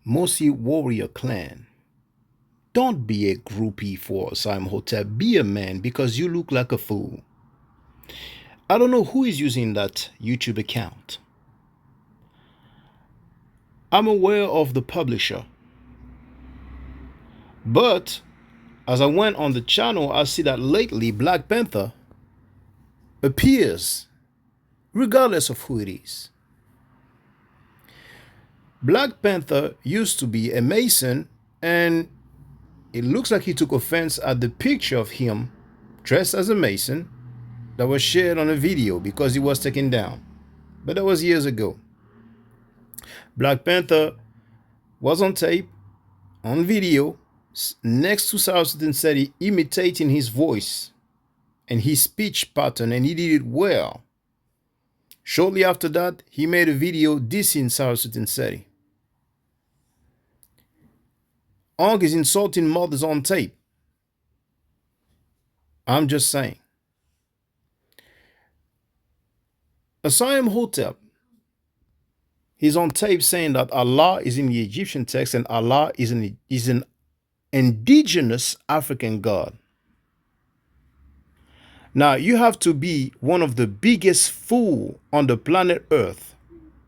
Mossi warrior clan. Don't be a groupie for Imhotep. Be a man because you look like a fool. I don't know who is using that YouTube account. I'm aware of the publisher. But as I went on the channel, I see that lately Black Panther appears regardless of who it is. Black Panther used to be a Mason, and it looks like he took offense at the picture of him dressed as a Mason that was shared on a video because he was taken down. But that was years ago. Black Panther was on tape, on video, next to Sarah Seti, imitating his voice and his speech pattern, and he did it well. Shortly after that, he made a video dissing Sarah Seti. Ong is insulting mothers on tape. I'm just saying. Asar Imhotep, he's on tape saying that Allah is in the Egyptian text and Allah is an indigenous African god. Now, you have to be one of the biggest fools on the planet Earth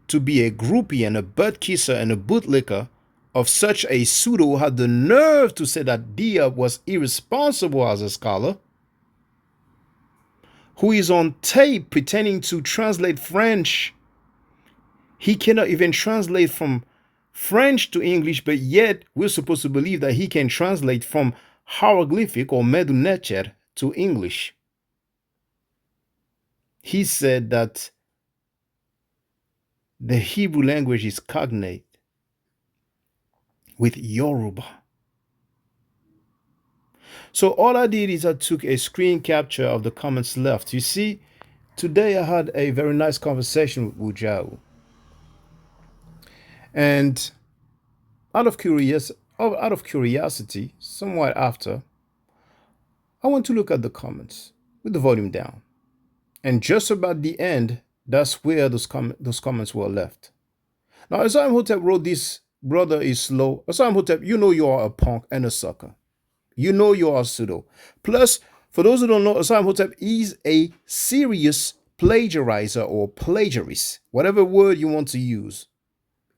to be a groupie and a butt kisser and a bootlicker of such a pseudo who had the nerve to say that Dia was irresponsible as a scholar, who is on tape pretending to translate French. He cannot even translate from French to English, but yet we're supposed to believe that he can translate from hieroglyphic or Medu Neter to English. He said that the Hebrew language is cognate with Yoruba. So all I did is I took a screen capture of the comments left. You see, today I had a very nice conversation with Wujau. And out of curiosity, somewhat after, I went to look at the comments with the volume down. And just about the end, that's where those comments were left. Now, Asar Imhotep wrote, "This brother is slow." Asar Imhotep, you know you are a punk and a sucker. You know you are a pseudo. Plus, for those who don't know, Asar Imhotep is a serious plagiarizer or plagiarist, whatever word you want to use.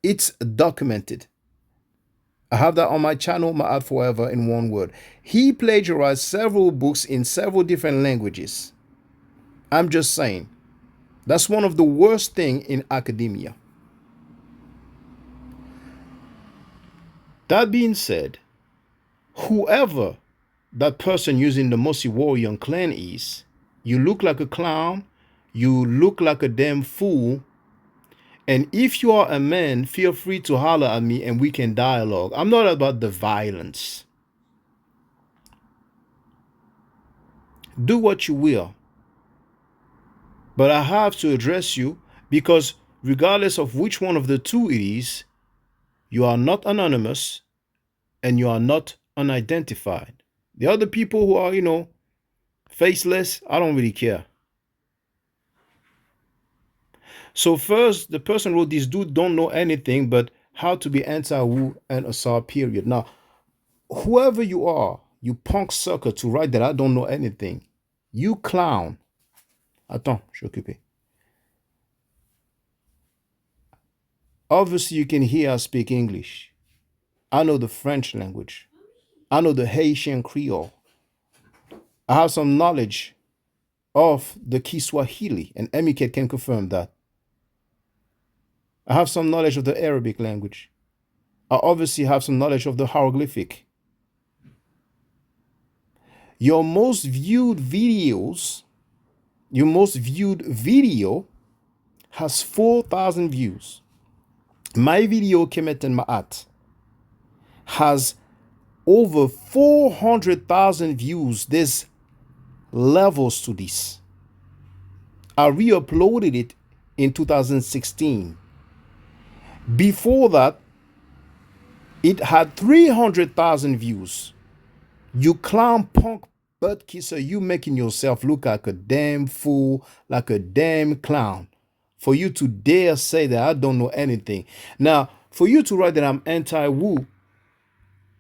It's documented. I have that on my channel, Ma'at Forever, in one word. He plagiarized several books in several different languages. I'm just saying, that's one of the worst things in academia. That being said, whoever that person using the Mossi warrior clan is, you look like a clown, you look like a damn fool, and if you are a man, feel free to holler at me and we can dialogue. I'm not about the violence. Do what you will. But I have to address you because regardless of which one of the two it is, you are not anonymous and you are not unidentified. The other people who are, faceless, I don't really care. So first, the person wrote, "This dude don't know anything but how to be anti-Wu and Asar, period." Now, whoever you are, you punk sucker to write that I don't know anything. You clown. Attends, je suis occupé. Obviously, you can hear I speak English. I know the French language. I know the Haitian Creole. I have some knowledge of the Kiswahili, and Emiket can confirm that. I have some knowledge of the Arabic language. I obviously have some knowledge of the hieroglyphic. Your most viewed video has 4,000 views. My video, Kemet and Ma'at, has over 400,000 views. There's levels to this. I re-uploaded it in 2016. Before that, it had 300,000 views. You clown punk butt kisser, you making yourself look like a damn fool, like a damn clown, for you to dare say that I don't know anything. Now, For you to write that I'm anti-woo,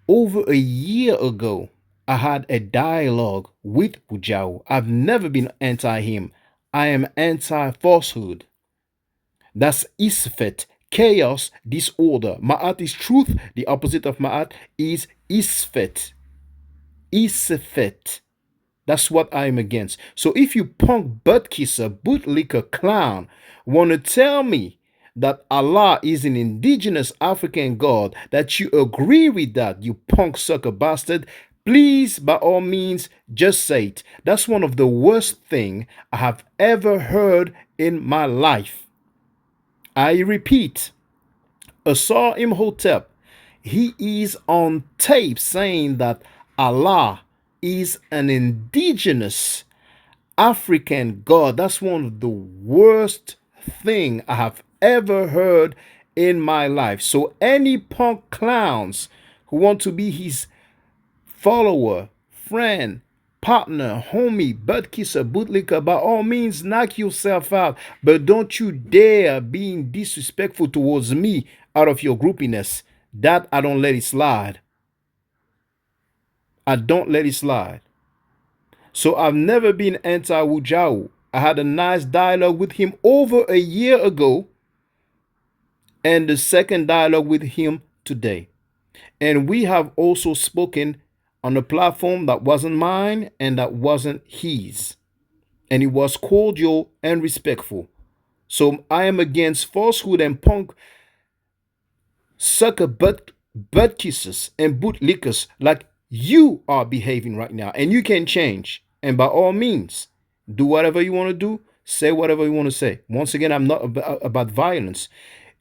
over a year ago, I had a dialogue with Wujao. I've never been anti him. I am anti falsehood. That's Isfet, chaos, disorder. Ma'at is truth. The opposite of Ma'at is Isfet. Isfet. That's what I'm against. So if you punk butt kisser, bootlicker clown want to tell me that Allah is an indigenous African God, that you agree with that, you punk sucker bastard, please, by all means, just say it. That's one of the worst thing I have ever heard in my life. I repeat, Asar Imhotep, he is on tape saying that Allah is an indigenous African God. That's one of the worst thing I have ever heard in my life. So any punk clowns who want to be his follower, friend, partner, homie, butt kisser, bootlicker, by all means, knock yourself out. But don't you dare being disrespectful towards me out of your groupiness. That I don't let it slide. I don't let it slide. So I've never been anti-Wujao. I had a nice dialogue with him over a year ago, and the second dialogue with him today. And we have also spoken on a platform that wasn't mine and that wasn't his. And it was cordial and respectful. So I am against falsehood and punk sucker butt kisses and bootlickers like you are behaving right now. And you can change. And by all means, do whatever you want to do, say whatever you want to say. Once again, I'm not about violence.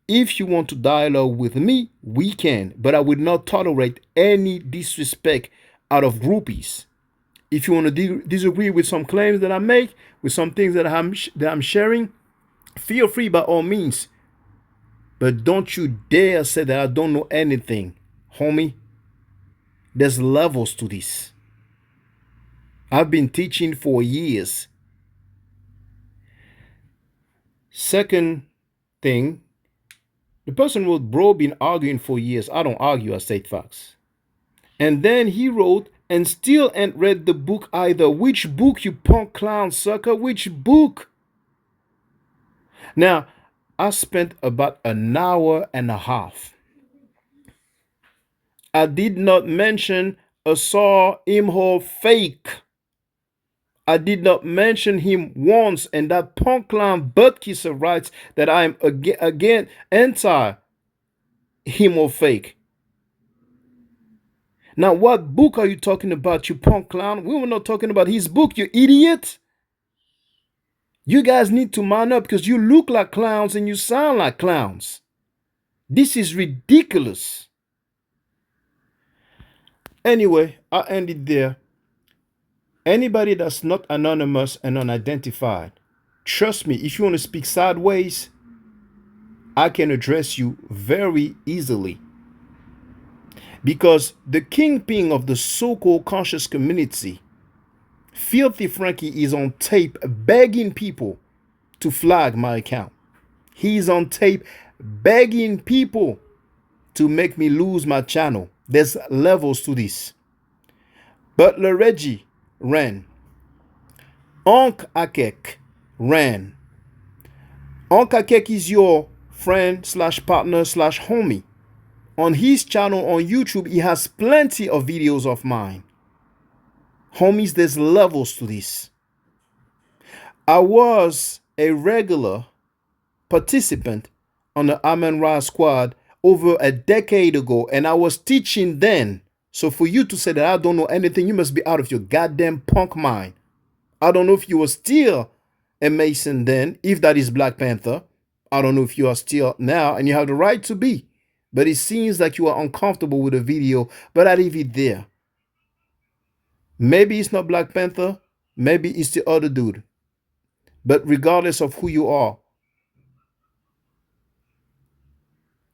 If you want to dialogue with me, we can, but I would not tolerate any disrespect out of groupies. If you want to disagree with some claims that I make, with some things that I'm sharing, feel free by all means. But don't you dare say that I don't know anything, homie. There's levels to this. I've been teaching for years. Second thing, the person wrote, bro, been arguing for years. I don't argue, I state facts. And then he wrote, and still ain't read the book either. Which book, you punk clown sucker? Which book? Now, I spent about an hour and a half. I did not mention Asar Imhotep fake. I did not mention him once, and that punk clown butt kisser writes that I'm again anti him or fake. Now, what book are you talking about, you punk clown? We were not talking about his book, you idiot. You guys need to man up because you look like clowns and you sound like clowns. This is ridiculous. Anyway, I end it there. Anybody that's not anonymous and unidentified, trust me, if you want to speak sideways, I can address you very easily. Because the kingpin of the so-called conscious community, Filthy Frankie, is on tape begging people to flag my account. He's on tape begging people to make me lose my channel. There's levels to this. Butler Reggie ran. Onk Akek ran. Onk Akek is your friend slash partner slash homie. On his channel on YouTube, he has plenty of videos of mine. Homies, there's levels to this. I was a regular participant on the Amen Ra squad over a decade ago, and I was teaching then. So for you to say that I don't know anything, you must be out of your goddamn punk mind. I don't know if you were still a Mason then, if that is Black Panther. I don't know if you are still now, and you have the right to be. But it seems like you are uncomfortable with the video, but I leave it there. Maybe it's not Black Panther, maybe it's the other dude. But regardless of who you are,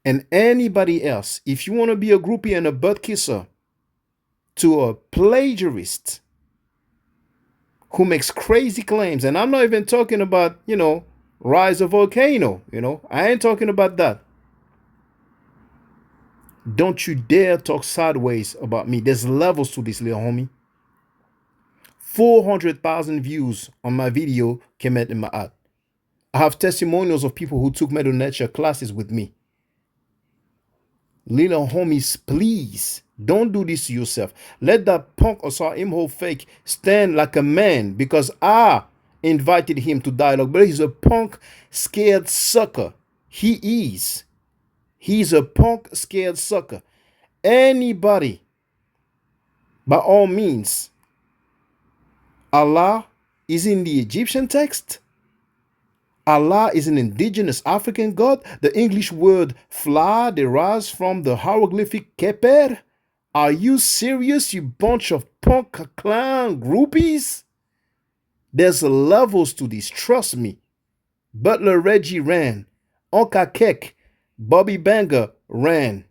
and anybody else, if you want to be a groupie and a butt kisser to a plagiarist who makes crazy claims, and I'm not even talking about, rise of volcano, I ain't talking about that. Don't you dare talk sideways about me. There's levels to this, little homie. 400,000 views on my video came out in my ad. I have testimonials of people who took Metal Nature classes with me. Little homies, please don't do this to yourself. Let that punk Asar Imhotep fake stand like a man, because I invited him to dialogue, but he's a punk scared sucker. He is. He's a punk scared sucker. Anybody, by all means, Allah is in the Egyptian text. Allah is an indigenous African god. The English word fly derives from the hieroglyphic keper. Are you serious, you bunch of punk clown groupies? There's levels to this, trust me. Butler Reggie ran. Onka Kek, Bobby Banger ran.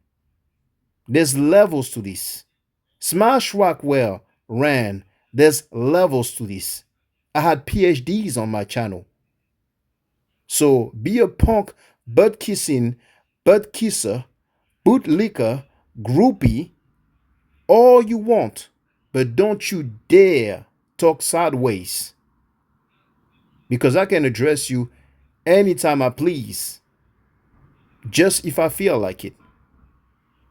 There's levels to this. Smash Rockwell ran. There's levels to this. I had PhDs on my channel. So be a punk, butt kissing, butt kisser, bootlicker, groupie, all you want, but don't you dare talk sideways, because I can address you anytime I please, just if I feel like it.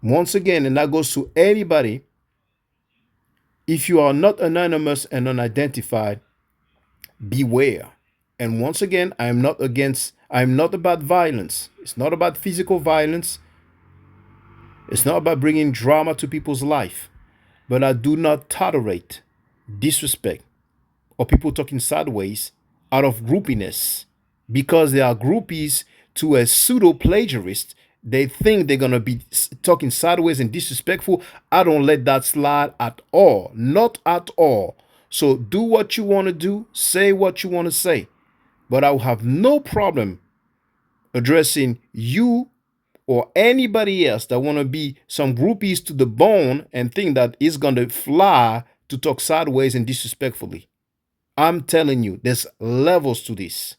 Once again, and that goes to anybody, if you are not anonymous and unidentified, beware. And once again, I'm not about violence. It's not about physical violence. It's not about bringing drama to people's life. But I do not tolerate disrespect or people talking sideways out of groupiness, because they are groupies to a pseudo plagiarist. They think they're going to be talking sideways and disrespectful. I don't let that slide at all. Not at all. So do what you want to do. Say what you want to say. But I will have no problem addressing you or anybody else that want to be some groupies to the bone and think that it's going to fly to talk sideways and disrespectfully. I'm telling you, there's levels to this.